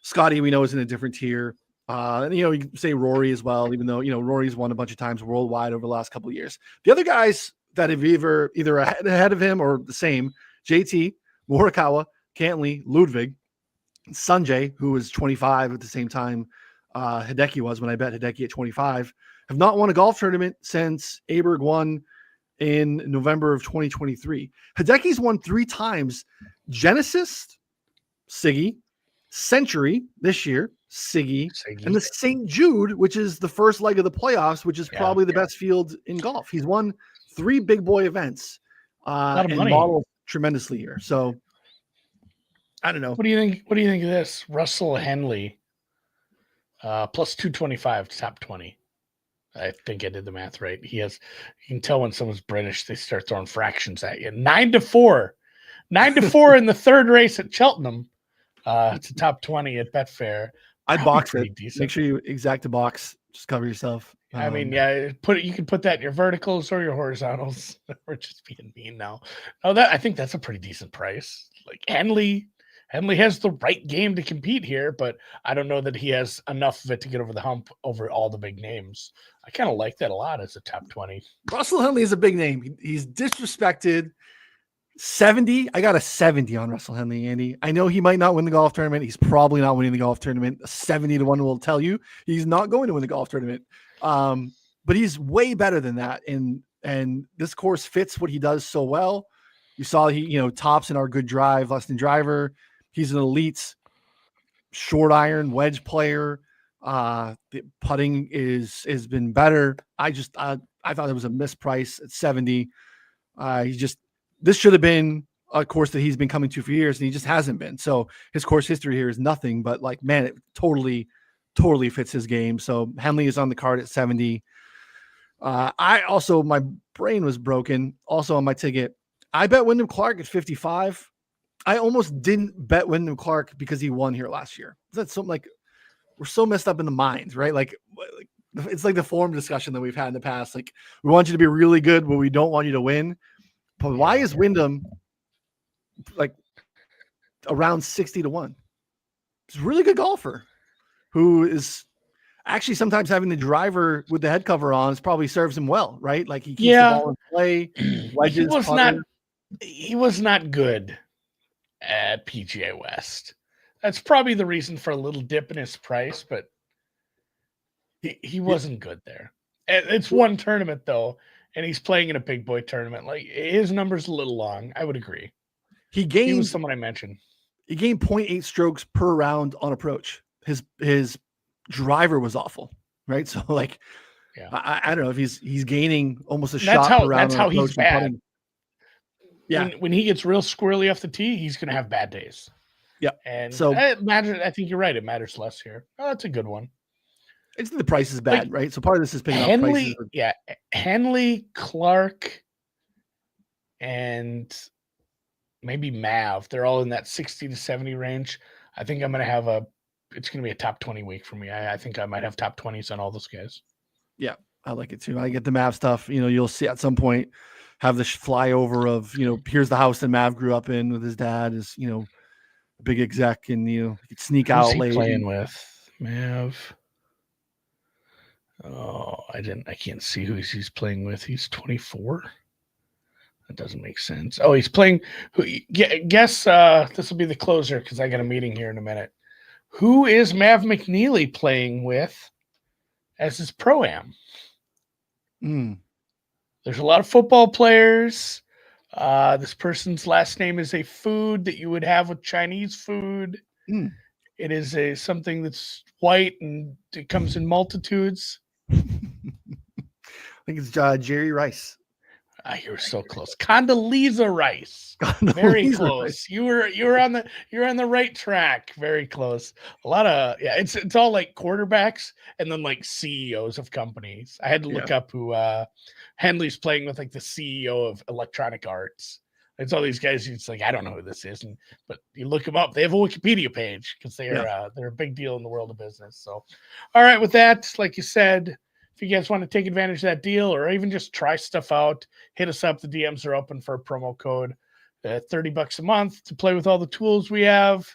Scotty we know is in a different tier. And you can say Rory as well, even though Rory's won a bunch of times worldwide over the last couple of years. The other guys that have either ahead of him or the same: JT, Morikawa, Cantley, Ludwig, Sanjay, who was 25 at the same time Hideki was when I bet Hideki at 25, have not won a golf tournament since Aberg won in November of 2023. Hideki's won 3 times: Genesis, Siggy; Century this year, Siggy, and the St. Jude, which is the first leg of the playoffs, which is probably the best field in golf. He's won 3 big boy events and modeled tremendously here. So I don't know. What do you think? What do you think of this? Russell Henley, plus 225 to top 20. I think I did the math right. You can tell when someone's British, they start throwing fractions at you. 9-4 in the third race at Cheltenham. To top 20 at Betfair. I'd box it. Decent. Make sure you exact a box. Just cover yourself. I mean, you can put that in your verticals or your horizontals. We're just being mean now. No, I think that's a pretty decent price. Like Henley has the right game to compete here, but I don't know that he has enough of it to get over the hump over all the big names. I kind of like that a lot as a top 20. Russell Henley is a big name. He's disrespected. 70. I got a 70 on Russell Henley, Andy. I know he might not win the golf tournament. He's probably not winning the golf tournament. 70-1 will tell you he's not going to win the golf tournament. But he's way better than that. And this course fits what he does so well. You saw he, tops in our good drive, less than driver. He's an elite short iron wedge player. The putting has been better. I thought it was a misprice at 70. This should have been a course that he's been coming to for years, and he just hasn't been. So his course history here is nothing, but it totally fits his game. So Henley is on the card at 70. My brain was broken. Also on my ticket, I bet Wyndham Clark at 55. I almost didn't bet Wyndham Clark because he won here last year. That's something we're so messed up in the mind, right? It's like the form discussion that we've had in the past. We want you to be really good, but we don't want you to win. But why is Wyndham around 60-1? He's a really good golfer who is actually sometimes having the driver with the head cover on probably serves him well, right? He keeps the ball in play. He was not good at PGA West. That's probably the reason for a little dip in his price, but he wasn't good there. It's one tournament though. and he's playing in a big boy tournament. Like his number's a little long. I would agree. He He gained was someone I mentioned. he gained 0.8 strokes per round on approach. His driver was awful, right? So like, Yeah. I don't know if he's gaining almost a That's shot per round that's on how approach he's and bad. putting. Yeah, When he gets real squirrely off the tee, he's going to have bad days. yeah. And So I think you're right. It matters less here. Oh, that's a good one. it's the price is bad, Like, right? So part of this is picking up prices. Henley, Clark, and maybe Mav. They're all in that 60 to 70 range. I think I'm going to have it's going to be a top 20 week for me. I think I might have top 20s on all those guys. Yeah, I like it too. I get the Mav stuff. You'll see at some point have this flyover of, here's the house that Mav grew up in with his dad is, a big exec, and he could sneak Who's out he late. playing with? Mav. Oh, I can't see who he's playing with. He's 24. That doesn't make sense. Oh, he's playing. Guess this will be the closer because I got a meeting here in a minute. Who is Mav McNeely playing with as his pro-am? There's a lot of football players. This person's last name is a food that you would have with Chinese food. It is something that's white and it comes in multitudes. I think it's Jerry Rice. You were so close. Condoleezza Rice. Very close. Rice. You were on the right track. Very close. A lot of it's all like quarterbacks and then like CEOs of companies. I had to look up who Henley's playing with, like the CEO of Electronic Arts. It's all these guys. It's like, I don't know who this is, but you look them up. They have a Wikipedia page because they're a big deal in the world of business. So, all right, with that, like you said, if you guys want to take advantage of that deal or even just try stuff out, hit us up. The DMs are open for a promo code, $30 a month to play with all the tools we have.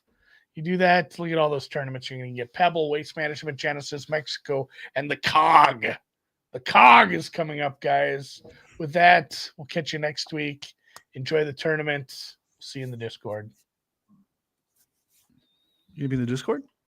You do that, look at all those tournaments. You're going to get Pebble, Waste Management, Genesis, Mexico, and the COG. The COG is coming up, guys. With that, we'll catch you next week. Enjoy the tournament. See you in the Discord. You gonna be in the Discord?